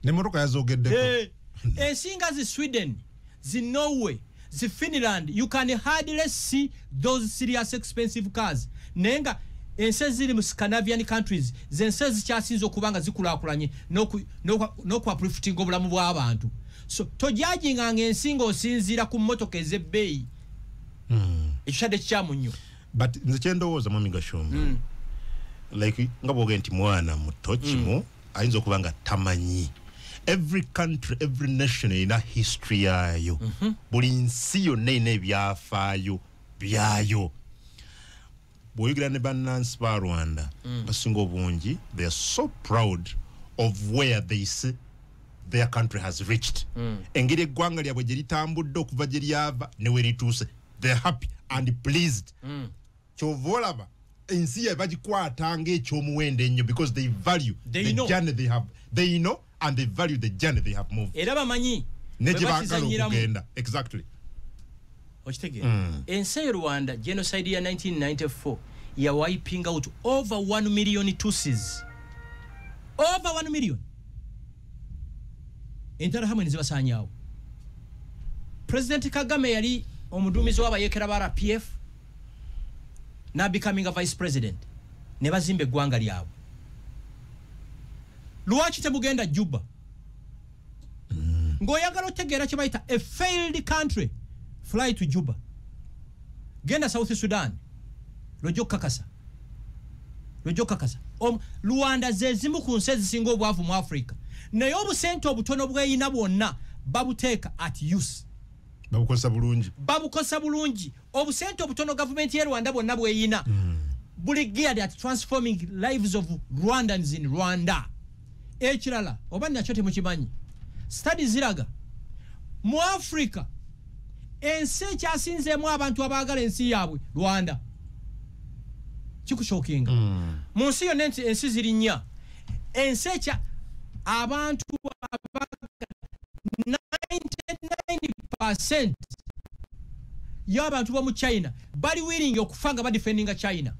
Ne mmotoka yazogeddeko. Ensinga zi Sweden, zi Norway, zi Finland, you can hardly see those serious expensive cars. Nenga ense ziri mu Scandinavian countries, zense zikyasinza okubanga zikulakulanye n'okwa profiting obulamu bw'abantu. So tojajinga ng'ensinga osinziira ku mmotoka ez'ebbeeyi. Ekitadde kikyamu nnyo. But nze kyendowooza Mwami Gashumba. Like nga bwoge nti mwana muto kimu ayinza okuba nga tamanyi. Every country, every nation ina history yayo. Buli nsi yonna ina ebyafaayo byayo. Bwoyogera ne bannansi ba Rwanda basinga obungi, they are so proud of where they see their country has reached. Engeri eggwanga lyabwe gye litambudde okuva gye lyava ne we lituuse, they are happy and pleased. Kyova olaba ensi yaabwe bagikwatanga ekyomuwendo ennyo because they value the journey they have. They know and they value the journey they have moved. Era bamanyi neje baagala okugenda. Exactly. Okitegera. Ensi y'e Rwanda genocide ya 1994 ya wiping out over 1 million Tutsis. Over 1 million. Entara hamwe nizibasanyawo. President Kagame yali omuduumizi w'abayekera ba RPF na becoming a vice president. Ne bazimba eggwanga lyabwe. Lwaki temugenda Juba? Ng'oyagala otegeera kye bayita a failed country, fly to Juba. Genda South Sudan. Lwojja okukakasa. Rwanda ze zimu ku nsi ezisinga obwavu mu Africa. Naye obusente obutono bweyina bwonna babuteeka at use. Babukosa bulungi. Obusente obutono government y'e Rwanda bwonna bweyina. Buli geared at transforming lives of Rwandans in Rwanda. Ekirala oba nakyo temukimanyi. Studies ziraga mu Africa ensi ekyasinzeemu abantu abaagala ensi yaabwe Rwanda. Kikushokinga. Mu nsi yonna ensi ziri nnya. Ensi ekya abantu 99% 98% y'abantu bo mu China bali willing okufa nga badefendinga China.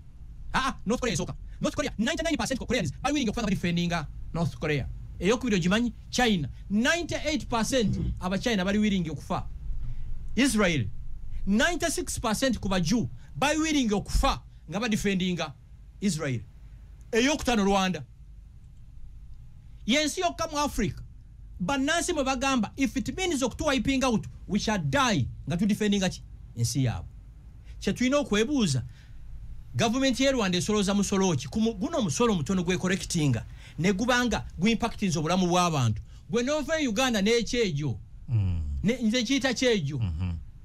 North Korea soka. North Korea 99% of Koreans bali willing okufa nga badefendinga North Korea. Eyokubiri gimanyi China 98% aba China bali willing okufa. Israel 96% ku baju bali willing okufa nga badefendinga Israel. Eyokutano Rwanda. Yensi yokka mu Africa banansi mwe bagamba if it means okutuwiping out we shall die nga tudefendinga ki ensi yabo. Kye tulina okwebuuza government ye Rwanda esoloza musolo ki guno musolo mutono gwe correctinga ne gubanga guimpactinze obulamu bw'abantu gwe nova Uganda n'ekyejo nze kiyita kyejo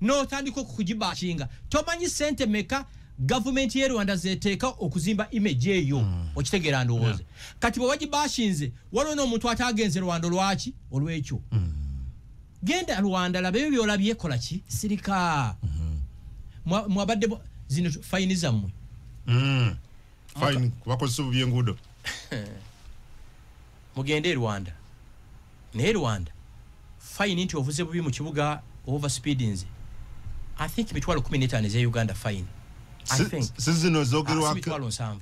n'otandika okukugibashinga tomanyi sente meka government ye Rwanda zeteeka okuzimba image eyo okitegeera ndowooze kati bwe wagibashinze waliwo n'omuntu ataagenze Rwanda lwaki olw'ekyo genda Rwanda labeyo byolabye kola ki sirika mwabadde zino fine zammwe fine kubakozesa by'enguudo mugende Rwanda ne Rwanda fine nti ovuze bubi mu kibuga over speedinze I think mitwalo 15 ze Uganda fine I think sizino zogerwa mitwalo 7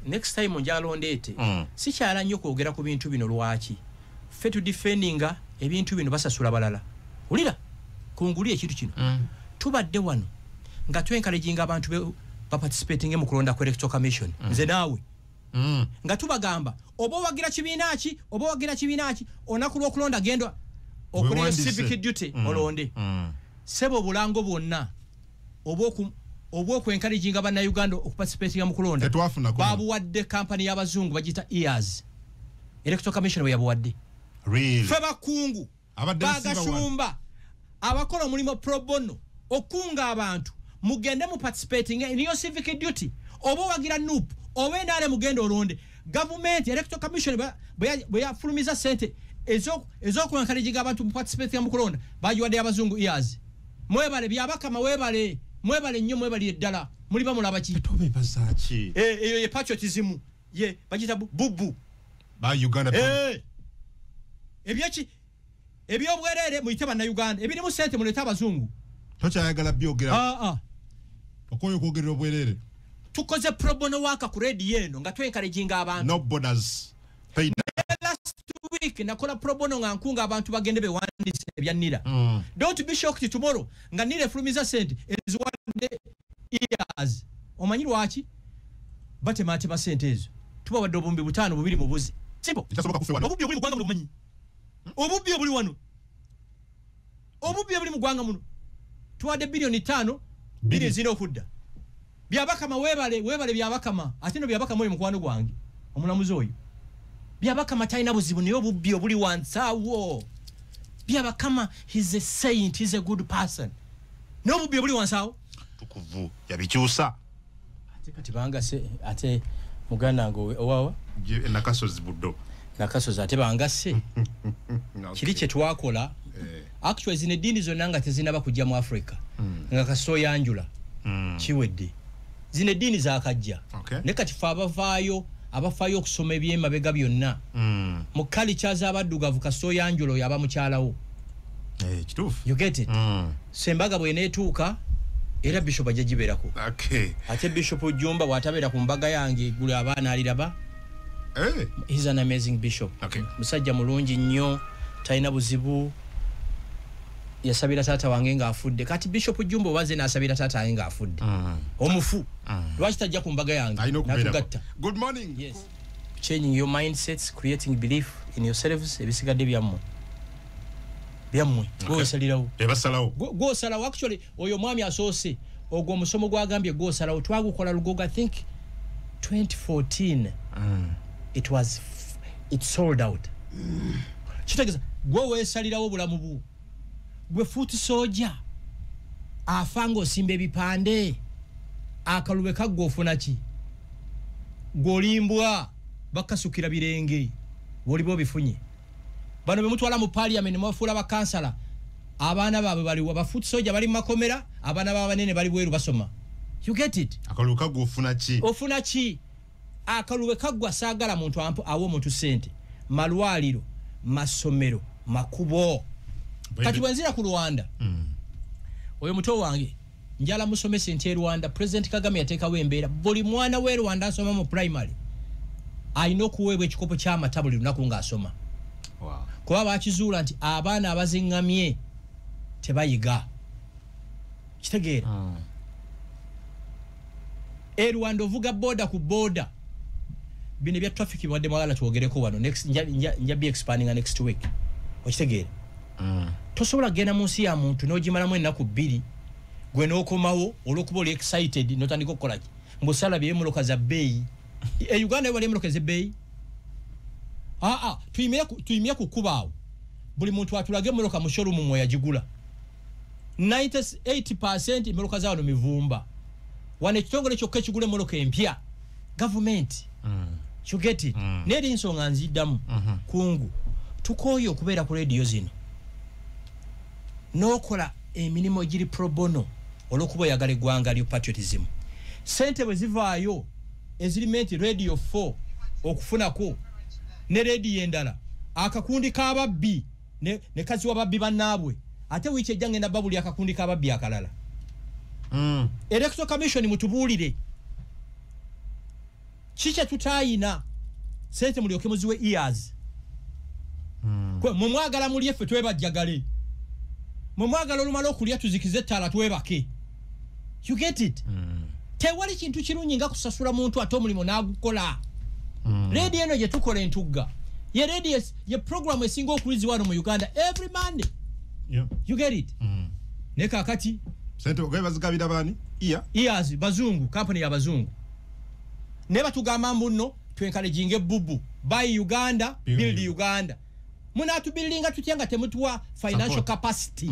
next time njalo ndete si kyala nnyo kwogera ku bintu bino lwaki fe to defendinga ebintu bino basasula balala ulira kunguli ekintu kino tubadde wano nga twenkalejinga abantu be participating mu kulonda ku electoral commission nze nawe nga tubagamba obo wagira kibiina ki onakulwa okulonda gendo okulya civic duty olonde sebo bulango bwonna obo kwenkalejinga bana Uganda okuparticipating mu kulonda babu wadde company y'abazungu bagita ears electoral commission we yabuwadde really fe bakungu bagashumba abakola mulimo pro bono okunga abantu mugende mu participating in your civic duty obo wagira nup owe nale mugende olonde government electoral commission bwe yafulumiza sente ezo kwenkalejinga abantu mu participating mu kulonda bajiwadde abazungu ears mwebale byabakama mwebale nnyo mwebale eddala muli bamulaba ki tobe basachi eyo ye patriotism ye bagita bubu ba Uganda ebyaki ebyobwerere muyite bana Uganda ebiri mu sente muleta abazungu tokyayagala byogera okoyo kwogerera obwerere tukoze pro bono waka ku radio eno nga twenkalejinga abantu no borders pay last week nakola pro bono nga nkunga abantu bagende bewandise ebyanira don't be shocked tomorrow nga nile flumiza sente eziwadde ears omanyi lwaki batemate ba sente ezo tuba wadde obumbi 5 bubiri mu buzi simple itasoboka kufe wano obubbi obuli mu gwanga mumanyi obubbi obuli wano obubbi obuli mu gwanga muno tuwadde bilioni 5 bilioni zino okudda byabakama webale byabakama ate no byabakama oyo mukwano gwange omulamuzi oyo byabakama talina buzibu naye obubbi obuli wansawo byabakama he's a saint, he's a good person no obubbi obuli wansawo tukuvu yabikyusa ate kati banga se ate muganda ngo owawa nakasozi buddo nakasozi ate banga se kiri kye twakola actually zine dini zonna nga tezinaba kujja mu Africa nga kasoya anjula kiwedde zine dini zakajja ne kati fa abafaayo okusoma ebyemabega byonna mu culture z'abaddugavu kasoya anjulo yaba mukyalawo kituufu you get it sembaga bwe neetuuka era bishop ajja gibeerako ate bishop Jumba watabeera ku mbaga yange guli abaana aliraba he's an amazing bishop musajja mulungi nnyo talina buzibu yasabira taata wange nga afudde kati bishop Jumba waze nasabira taata wange nga afudde omufu lwaki tajja ku mbaga yange natugatta good morning yes changing your mindsets creating belief in yourselves ebisigadde byammwe gosalirawo ebasalawo gosalawo actually oyo mwami asoose ogwo omusomo gwagambye gosalawo twagukola lugogo I think 2014 it sold out kitegeza gwe weesalirawo obulamu bwo gwe foot soldier afanga osimba ebipande akalube kaggwa ofuna ki gwolimbwa bakasukira birenge bwoliba obifunye bano bemutwala mu parliament mwafuula bakansala abaana baabwe baliwo bafoot soldier bali mu makomera abaana b'abanene bali bweru basoma you get it akalube kaggwa ofuna ki akalube kaggwa saagala muntu awo omuntu sente malwaliro masomero makubo kati bwenzira ku Rwanda oyo muto wange njala musomesa nti Rwanda President Kagame yateekawo embeera buli mwana we Rwanda asoma mu primary alina okuweebwa ekikopo ky'amata buli lunaku ng'asoma kuba bakizuula nti abaana abazingamye tebayiga kitegeera Rwanda ovuga boda ku boda bino bya traffic wadde mwagala tuogereko wano next nja be expanding next week okitegeera tosobola genda mu nsi ya muntu n'ogimalamu ennaku bbiri gwe n'okomawo olw'okuba oli excited n'otandika okukola ki mbusala bye emmotoka za bbeeyi Uganda wali emmotoka z'ebbeeyi tuyimire ku kubaawo buli muntu atulage emmotoka mu showroom mwe yagigula 98% emmotoka za wano mivumba wano ekitongole kyokka ekigula emmotoka empya gavumenti you get it neri nsonga nziddamu kungu tukooye okubeera ku radio zino n'okola emirimu egiri pro bono olw'okuba oyagala eggwanga lyo patriotism sente bwe zivaayo ezirimenti radio 4 okufunako ne radio endala akakundi k'ababbi ne kazi w'ababbi bannaabwe ate wiiki ejja ngenda babuli akakundi k'ababbi akalala Electoral Commission mutubuulire kiki tutayina sente mulyoke muziwe ears mumwagala muli effe twebajjagale mumwagala olumala okulya tuzikize ettala twebake you get it tewali kintu kirungi nga kusasula muntu ate omulimu n'agukola radio eno gye tukola entugga ye radio ye program esinga okulizi wano mu Uganda every Monday you get it ne kakati sente ogabazigabira bani ears bazungu company ya bazungu ne batugamba mbuno twenkalejinge bubu buy Uganda build Uganda munatu buildinga tutyanga temutuwa financial capacity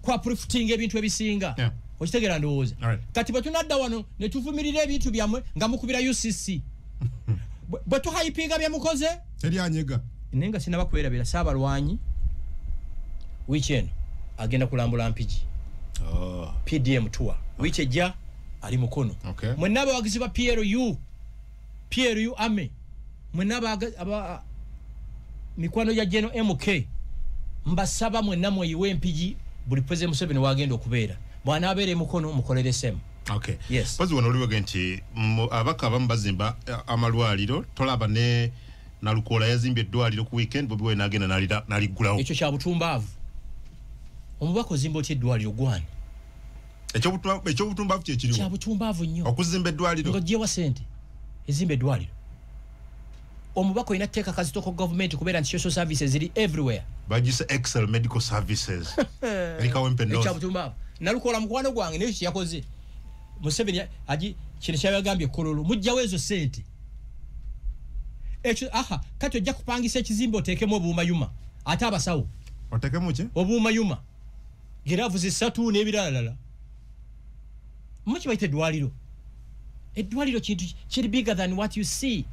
kwa profiting ebintu ebisinga okitegera ndowooza kati batunadda wano ne tuvumirira ebintu byamwe nga mukubira UCC bwe tuhayipinga byamukoze teri anyega nenga sinaba kwerabira Saabalwanyi weekend agenda kulambula mpiji PDM tour which ejja ali mukono mwenaba wagizi ba PRU ame mwenaba aba mikwano ya Geno MK mbasaba mwenna mweyiwe mpiji buli President Museveni wagenda okubeera bwana abere mukono mukolere sema yes bazi wano oliwe genti abaka bambazimba amalwaliro tolaba ne nalukola yazimbye eddwaliro ku weekend bobi we nagenda naligulawo ekyo kya butumbavu omubako zimbo ti eddwaliro gwani ekyo butumbavu kye kiriwo kya butumbavu nnyo okuzimba eddwaliro ng'ogyewa sente ezimba eddwaliro omubako ina teeka kazitoko government kubeera nti social services ziri everywhere bagise Excel medical services Likawempe North ekya butumbavu nalukola mukwano gwange nayo kiyakoze Museveni aji kino kyabagambye kololo mujjawo ezo sente ekyo kati ojja kupangisa ekizimbe oteekemu obuumayuma ate abasawo oteekemu ki obuumayuma giravu zisatu n'ebirala muki bayite eddwaliro kintu kiri bigger than what you see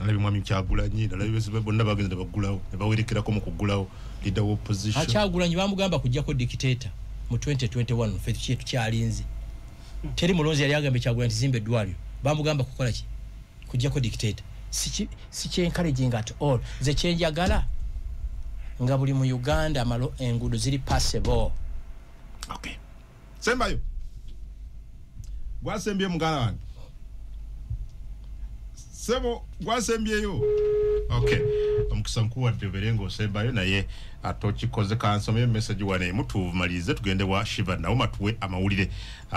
alabi mwami Kyagulanyi alabi bonna bagenda bagulawo ne bawerekerako mu kugulawo leader of opposition Kyagulanyi bamugamba kujjako dictator mu 2021 fetu kyetu kyalinze teri mulonzi yali agambye Kyagulanyi zimbe eddwaliro bamugamba kukola ki kujjako dictator si encouraging at all ze kyenjagala nga buli mu Uganda amalo engudo ziri passable sembayo gwasembye mugala wange sebo gwasembyeyo omukisa nkulu wadde berengo osembayo naye atokikoze kansome message wane mutuvumalize tugende wa Shiva nawo matuwe amawulire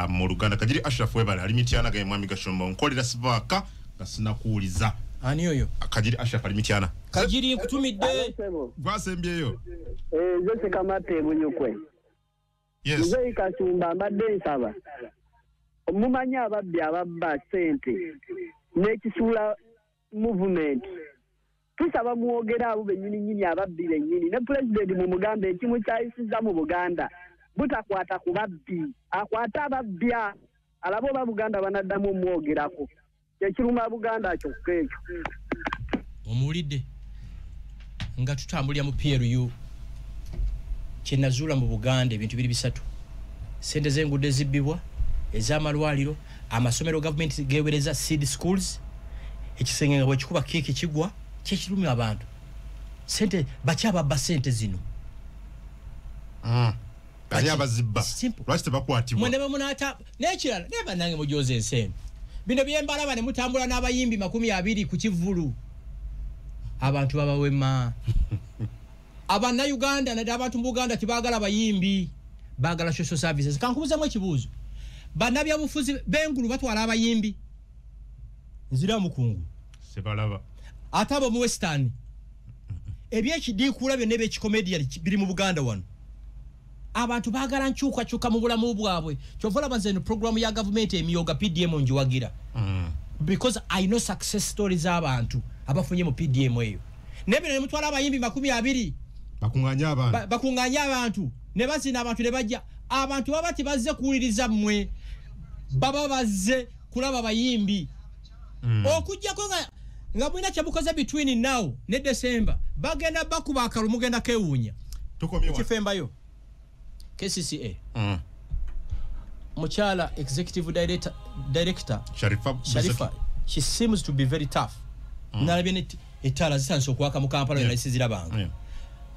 mu Luganda Kajiri Ashraf webale ali mityana ga mwami Gashomba nkolera sibaka gasina kuuliza ani oyo Kajiri Ashraf ali mityana Kajiri kutumidde gwasembyeyo zose kamate bunyukwe yes zoi kasumba mbadde nsaba omumanya ababbi ababba sente n'ekisula movement tusaba muwogera abo bennyini ababbi bennyini ne president mu mugambe ekimu kyayisiza mu Buganda butakwata ku babbi akwata ababbya alabo ba Buganda banaddamu omwogerako ekiruma Buganda kyokka ekyo omuwulidde nga tutambulira mu PRU kinazuula mu Buganda ebintu biri bisatu sente z'enguudo ezibbibwa ez'amalwaliro amasomero government gewereza seed schools ekisenge nga bwekikuba keeki kigwa kyekirumya abantu sente bakyababba sente zino ali abazibba lwaki tebakwatibwa mwene bamunata n'ekirala neba nange mujoze ensemu bino byembalaba ne mutambula n'abayimbi 20 ku kivulu abantu babawema abana Uganda na abantu mu Uganda tibagala bayimbi bagala social services kankubuzamu ekibuzo banabya bufuzi bengulu batwala abayimbi nzira mukungu sebalaba atabo mu western ebyekidikula byo nebe comedian biri mu Buganda wano abantu bagala nkyuka mu bulamu bwabwe kyovola banze no program ya government emiyoga PDM njiwagira because I know success stories abantu abafunye mu PDM eyo nebe ne mutwala abayimbi 20 bakunganya abantu ne bazina abantu ne bajja abantu babati bazze kuwuliriza mmwe baba bazze kulaba bayimbi okujja ko nga mwina kyabukoze between now ne December bagenda bakuba akalu mugenda kewunya tukomye kifembayo KCCA Muchala executive director Sharifa she seems to be very tough nalabye etala zisanso kwaka mu Kampala na isizira banga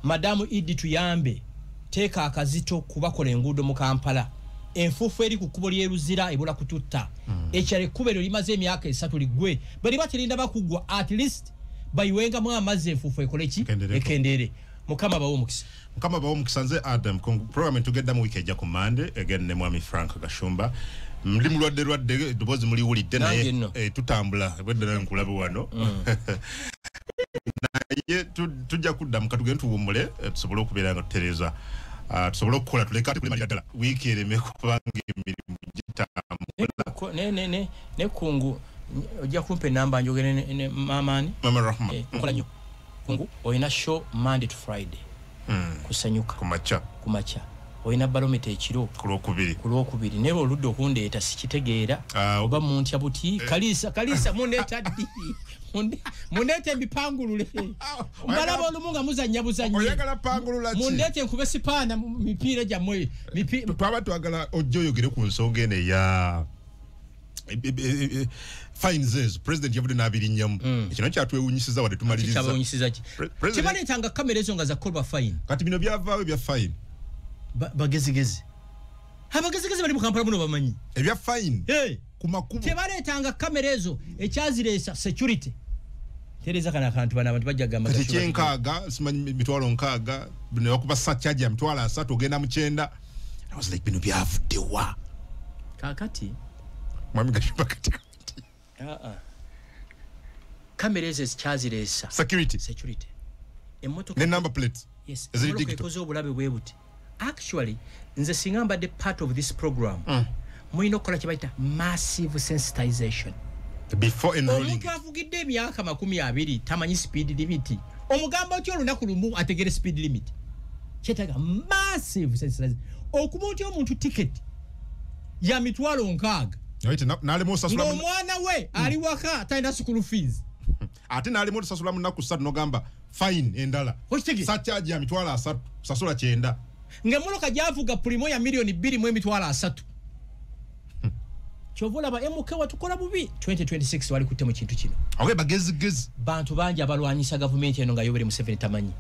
Madamu Idi Tuyambe teka akazito kubakola engudo mu Kampala enfufu eri ku kubo lyeruzira ebula kututta ekyale kubero limaze emyaka 3 ligwe bali batirinda bakugwa at least bayiwenga mu amaze enfufu ekoleki ekendere mukama bawo mukisa nze Adam program tugedda mu week ejja ku Monday again ne mwami Frank Gashumba muli mulwadde dobozi muli wulidde naye tutambula bwedde naye nkulabe wano naye tujja kuddamu katugende tuwummule tusobole okubeera nga tutereza tusobole okukola tuleka tulimalira ddala wiiki ereme kubanga emirimu gitambula ne kungu ojja kumpe namba njogere ne mamani Mama Rahma nkola nnyo kungu oyina show Monday to Friday kusanyuka kumacha oyina barometer ekiro kulwokubiri nebe oludde okundeeta sikitegeera oba muntya buti kalisa mundeeta ddi mundeete embipangulule mbalaba olumunga muzanya oyagala pangulula mundeete nkube sipaana mipiira gyammwe twaba twagala ojja oyogere ku nsonga eno eya fines president yavudde n'abirinnyamu ekino kyatwewunyisiza wadde tumaliriza kibaleetanga kamera ezo nga zakolwa fine kati bino byavaawo ebya fine bagezigezi abagezigezi bali mu Kampala muno bamanyi ebya fine ku makubo tebaleetanga kamera ezo ekyazireesa security tereza kana akantu bana abantu bajja gamba kati kyenkaaga simanyi mitwalo nkaaga bino yakuba charge ya mitwalo 3 ogenda mu 9 I was like bino byavudde wa kakati mwami Gashumba kati kamera ezo ekyazireesa security emotoka ne number plates yes emotoka obulabe bwebuti actually nze singa mbadde part of this program muyina okukola kye bayita massive sensitization before enrolling omuntu avugidde emyaka 20 tamanyi speed limit omugamba otyo olunaku lumu ategere speed limit kyetaga massive sensitization okuba otyo omuntu ticket ya mitwalo nkaaga omwana we ali waka talina school fees ate nalimu otusasula munaku 3 nogamba fine endala charge ya mitwalo 3 sasula 9 ngemuloka javuga primo ya milioni 2 mu emitwalo 3 chovola ba MK watukola bubi 2026 wali kutemu kintu kino bagezi bantu banja abalwanyisa government eno nga Yoweri Museveni tamanyi